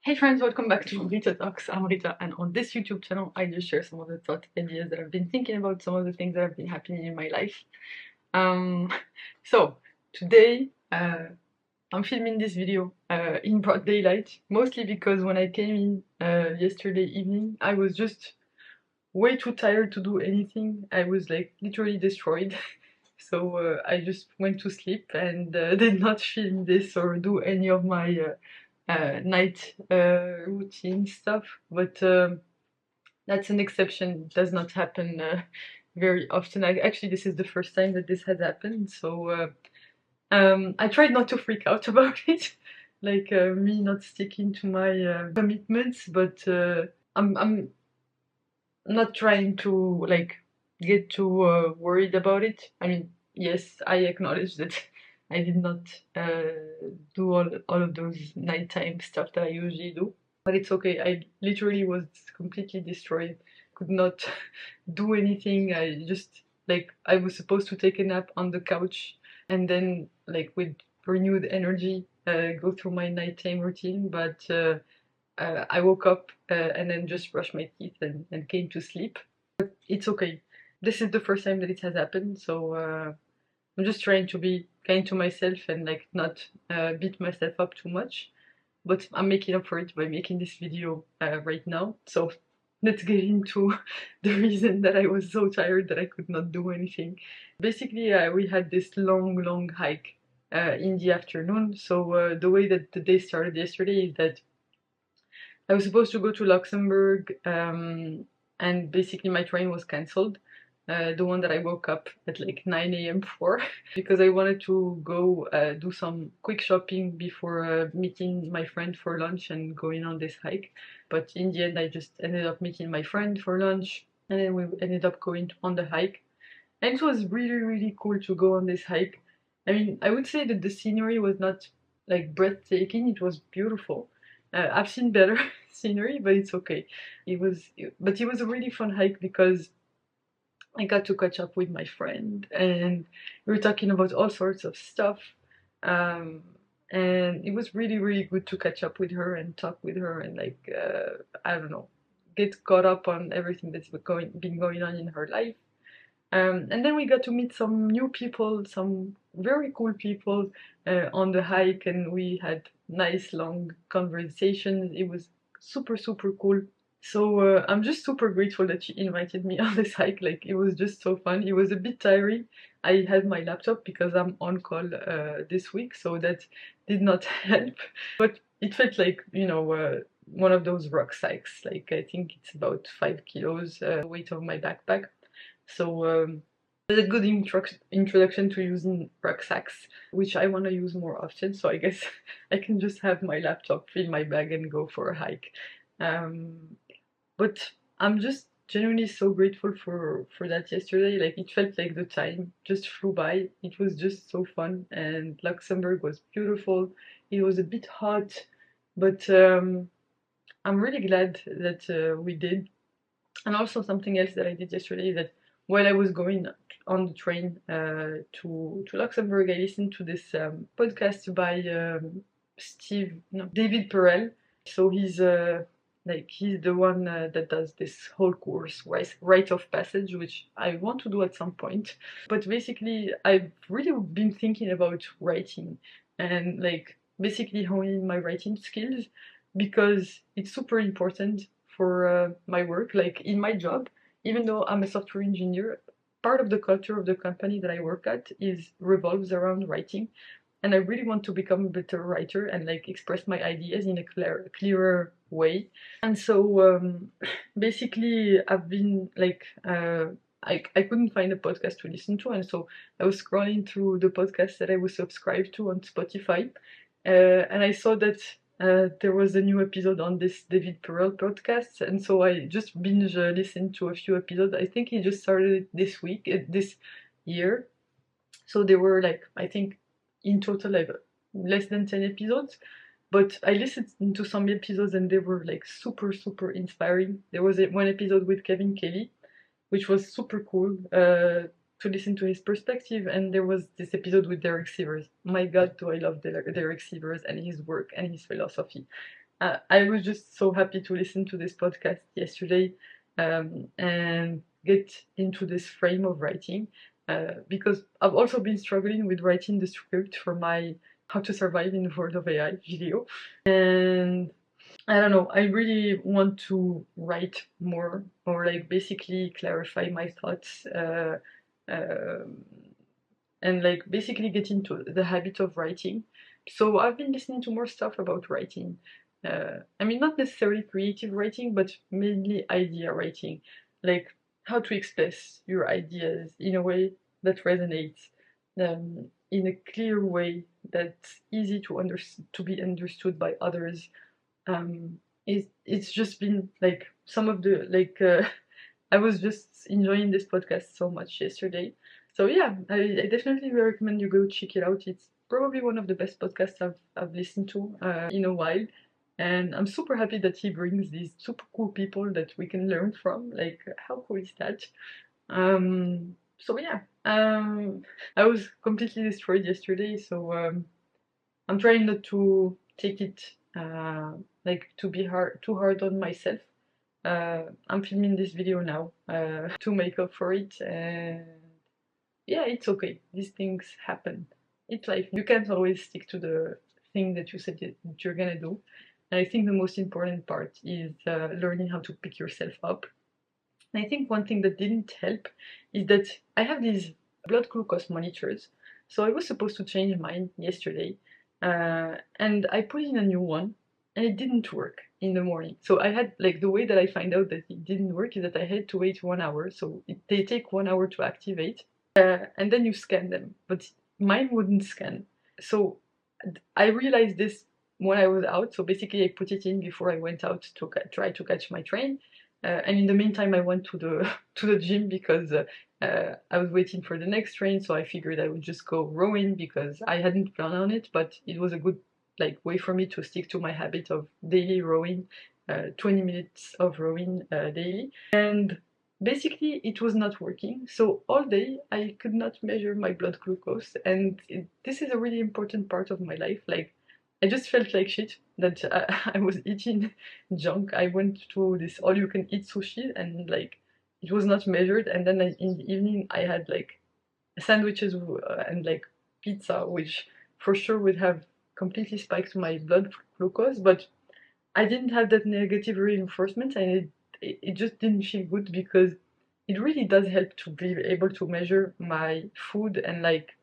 Hey friends, welcome back to Rita Talks. I'm Rita, and on this YouTube channel, I just share some of the thought ideas that I've been thinking about, some of the things that have been happening in my life. Um, so today, I'm filming this video in broad daylight, mostly because when I came in yesterday evening, I was just way too tired to do anything. I was like literally destroyed. So I just went to sleep and did not film this or do any of my night routine stuff, but that's an exception. It does not happen very often. Actually, this is the first time that this has happened, so I tried not to freak out about it, like me not sticking to my commitments, but I'm not trying to like get too worried about it. I mean, yes, I acknowledge that I did not do all of those nighttime stuff that I usually do, but it's okay. I literally was completely destroyed, could not do anything. I just like I was supposed to take a nap on the couch and then like with renewed energy go through my nighttime routine, but I woke up and then just brushed my teeth and came to sleep. It's okay. This is the first time that it has happened, so I'm just trying to be kind to myself and like not beat myself up too much. But I'm making up for it by making this video right now. So let's get into the reason that I was so tired that I could not do anything. Basically, we had this long hike in the afternoon. So the way that the day started yesterday is that I was supposed to go to Luxembourg, and basically my train was cancelled. The one that I woke up at like 9 a.m. for, because I wanted to go do some quick shopping before meeting my friend for lunch and going on this hike. But in the end, I just ended up meeting my friend for lunch, and then we ended up going on the hike. And it was really cool to go on this hike. I mean, I would say that the scenery was not like breathtaking, it was beautiful. I've seen better scenery, but it's okay. But it was a really fun hike because I got to catch up with my friend and we were talking about all sorts of stuff. Um, and it was really good to catch up with her and talk with her and like, I don't know, get caught up on everything that's been going on in her life. And then we got to meet some new people, some very cool people on the hike, and we had nice long conversations. It was super cool. So I'm just super grateful that you invited me on this hike. Like it was just so fun. It was a bit tiring. I had my laptop because I'm on call this week, so that did not help. But it felt like one of those rucksacks. Like I think it's about 5 kilos weight of my backpack. So it's a good introduction to using rucksacks, which I want to use more often. So I guess I can just have my laptop in my bag and go for a hike. But I'm just genuinely so grateful for that yesterday. Like it felt like the time just flew by. It was just so fun, and Luxembourg was beautiful. It was a bit hot, but I'm really glad that we did. And also something else that I did yesterday is that while I was going on the train to Luxembourg, I listened to this podcast by David Perel. So he's the one that does this whole course, Rite of Passage, which I want to do at some point. But basically, I've really been thinking about writing and like basically honing my writing skills because it's super important for my work. Like in my job, even though I'm a software engineer, part of the culture of the company that I work at is revolves around writing, and I really want to become a better writer and like express my ideas in a clearer way. And so basically, I've been like. I couldn't find a podcast to listen to, and so I was scrolling through the podcasts that I was subscribed to on Spotify, and I saw that there was a new episode on this David Perel podcast, and so I just binge listened to a few episodes. I think he just started this week, this year. So there were like I think in total like less than 10 episodes, but I listened to some episodes and they were like super inspiring. There was one episode with Kevin Kelly, which was super cool to listen to his perspective. And there was this episode with Derek Sivers. My God, do I love Derek Sivers and his work and his philosophy. I was just so happy to listen to this podcast yesterday and get into this frame of writing because I've also been struggling with writing the script for my How to Survive in the World of AI video. And I don't know, I really want to write more or like basically clarify my thoughts um and like basically get into the habit of writing. So I've been listening to more stuff about writing. I mean, not necessarily creative writing, but mainly idea writing, like how to express your ideas in a way that resonates, in a clear way that's easy to be understood by others. It's just been like some of the like I was just enjoying this podcast so much yesterday. So yeah, I definitely recommend you go check it out. It's probably one of the best podcasts I've listened to in a while. And I'm super happy that he brings these super cool people that we can learn from. Like, how cool is that? So yeah, I was completely destroyed yesterday, so I'm trying not to take it like to be too hard on myself. I'm filming this video now to make up for it, and yeah, it's okay. These things happen. It's life. You can't always stick to the thing that you said that you're gonna do. And I think the most important part is learning how to pick yourself up. And I think one thing that didn't help is that I have these blood glucose monitors. So I was supposed to change mine yesterday, and I put in a new one, and it didn't work in the morning. So I had like the way that I find out that it didn't work is that I had to wait 1 hour. So they take 1 hour to activate, and then you scan them. But mine wouldn't scan. So I realized this when I was out. So basically, I put it in before I went out to try to catch my train. And in the meantime, I went to the to the gym because I was waiting for the next train. So I figured I would just go rowing because I hadn't planned on it, but it was a good like way for me to stick to my habit of daily rowing, 20 minutes of rowing daily. And basically, it was not working. So all day, I could not measure my blood glucose, and this is a really important part of my life. Like, I just felt like shit that I was eating junk. I went to this all-you-can-eat sushi, and like it was not measured. And then in the evening, I had like sandwiches and like pizza, which for sure would have completely spiked my blood glucose, but I didn't have that negative reinforcement, and it just didn't feel good because it really does help to be able to measure my food and like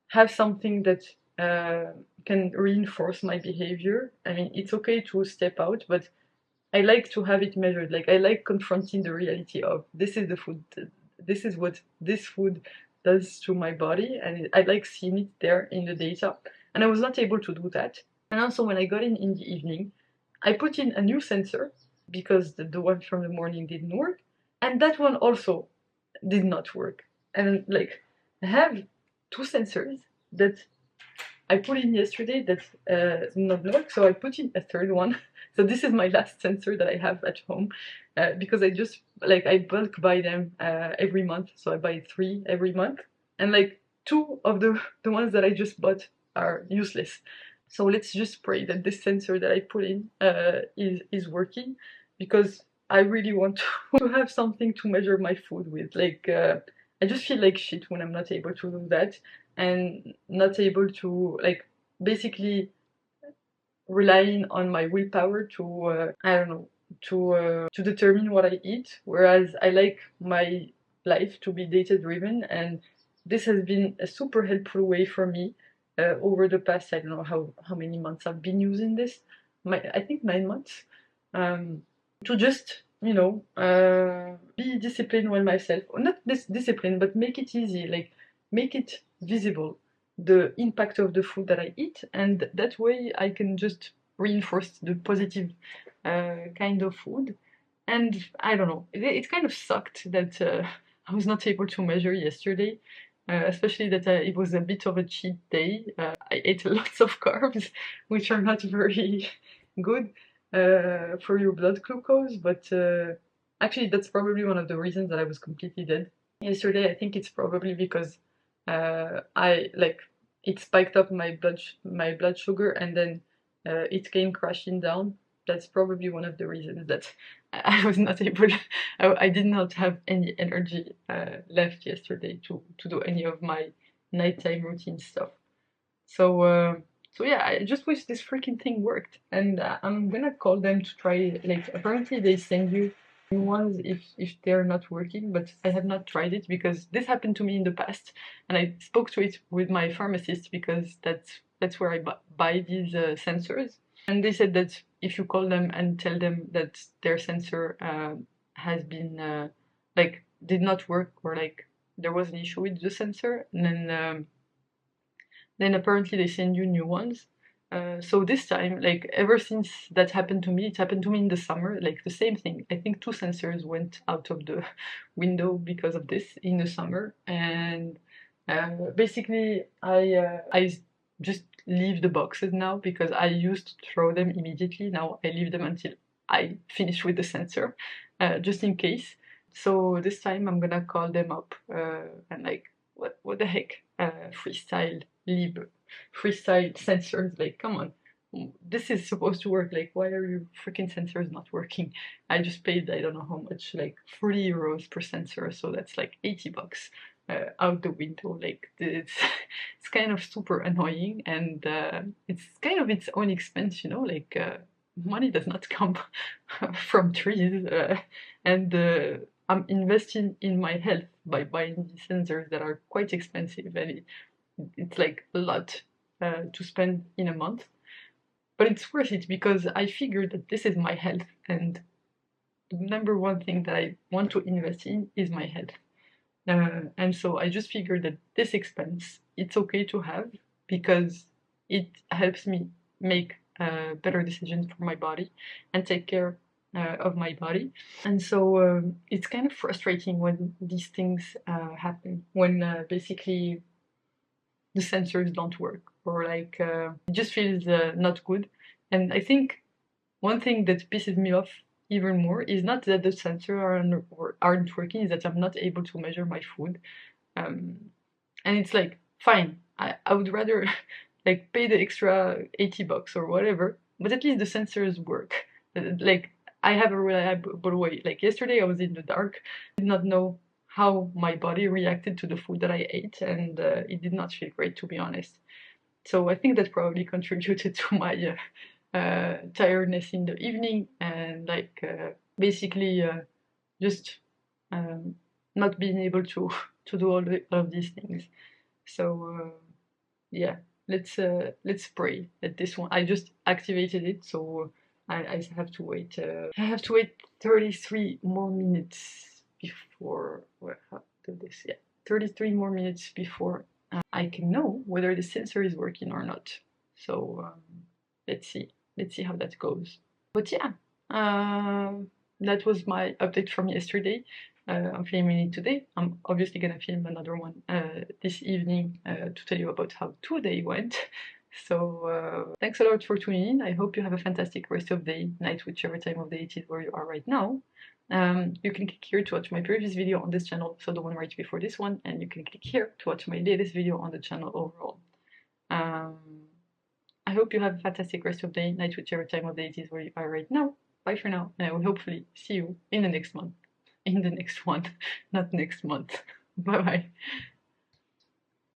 have something that uh, can reinforce my behavior. I mean, it's okay to step out, but I like to have it measured. Like, I like confronting the reality of this is the food, this is what this food does to my body, and I like seeing it there in the data. And I was not able to do that. And also, when I got in the evening, I put in a new sensor because the one from the morning didn't work, and that one also did not work. And like, I have two sensors that I put in yesterday that did not work, so I put in a third one. So this is my last sensor that I have at home because I just like I bulk buy them every month, so I buy 3 every month, and like two of the ones that I just bought are useless. So let's just pray that this sensor that I put in is working because I really want to have something to measure my food with. Like I just feel like shit when I'm not able to do that and not able to like basically relying on my willpower to I don't know to determine what I eat. Whereas I like my life to be data driven, and this has been a super helpful way for me over the past I don't know how many months I've been using this. I think 9 months. To just be disciplined with myself, or not this discipline, but make it easy, like make it visible the impact of the food that I eat, and that way I can just reinforce the positive kind of food. And I don't know, it kind of sucked that I was not able to measure yesterday, especially that it was a bit of a cheat day. I ate lots of carbs, which are not very good for your blood glucose, but actually that's probably one of the reasons that I was completely dead yesterday. I think it's probably because I like it spiked up my blood sugar, and then it came crashing down. That's probably one of the reasons that I was not able, I did not have any energy left yesterday to do any of my nighttime routine stuff. So, so yeah, I just wish this freaking thing worked, and I'm gonna call them to try. Like, apparently they send you new ones if they're not working, but I have not tried it because this happened to me in the past, and I spoke to it with my pharmacist because that's where I buy these sensors, and they said that if you call them and tell them that their sensor has been like did not work, or like there was an issue with the sensor, then apparently they send you new ones. So this time, like ever since that happened to me, it happened to me in the summer, like the same thing. I think two sensors went out of the window because of this in the summer, and basically I just leave the boxes now because I used to throw them immediately. Now I leave them until I finish with the sensor, just in case. So this time I'm gonna call them up and like, what the heck, freestyle lib freestyle sensors, like come on, this is supposed to work, like why are your freaking sensors not working? I just paid I don't know how much, like 40 euros per sensor, so that's like 80 bucks out the window. Like it's kind of super annoying, and it's kind of its own expense, you know, like money does not come from trees, and I'm investing in my health by buying these sensors that are quite expensive, and it's like a lot to spend in a month. But it's worth it because I figured that this is my health, and the number one thing that I want to invest in is my health. And so I just figured that this expense, it's okay to have because it helps me make better decisions for my body and take care of my body. And so it's kind of frustrating when these things happen, when basically the sensors don't work, or like it just feels not good. And I think one thing that pisses me off even more is not that the sensors aren't working, is that I'm not able to measure my food. Um, and it's like, fine, I would rather like pay the extra 80 bucks or whatever, but at least the sensors work. Like, I have a reliable way. Like yesterday I was in the dark, did not know how my body reacted to the food that I ate, and it did not feel great, to be honest. So I think that probably contributed to my tiredness in the evening, and like basically just um, not being able to do all of these things. So yeah, let's pray that this one. I just activated it, so I have to wait. I have to wait 33 more minutes before. Well, how do this? Yeah, 33 more minutes before I can know whether the sensor is working or not. So let's see. Let's see how that goes. But yeah, that was my update from yesterday. I'm filming it today. I'm obviously gonna film another one this evening to tell you about how today went. So thanks a lot for tuning in. I hope you have a fantastic rest of the day, night, whichever time of day it is where you are right now. You can click here to watch my previous video on this channel, so the one right before this one, and you can click here to watch my latest video on the channel overall. I hope you have a fantastic rest of the day, night, whichever time of day it is where you are right now. Bye for now, and I will hopefully see you in the next month. In the next one, not next month. Bye bye.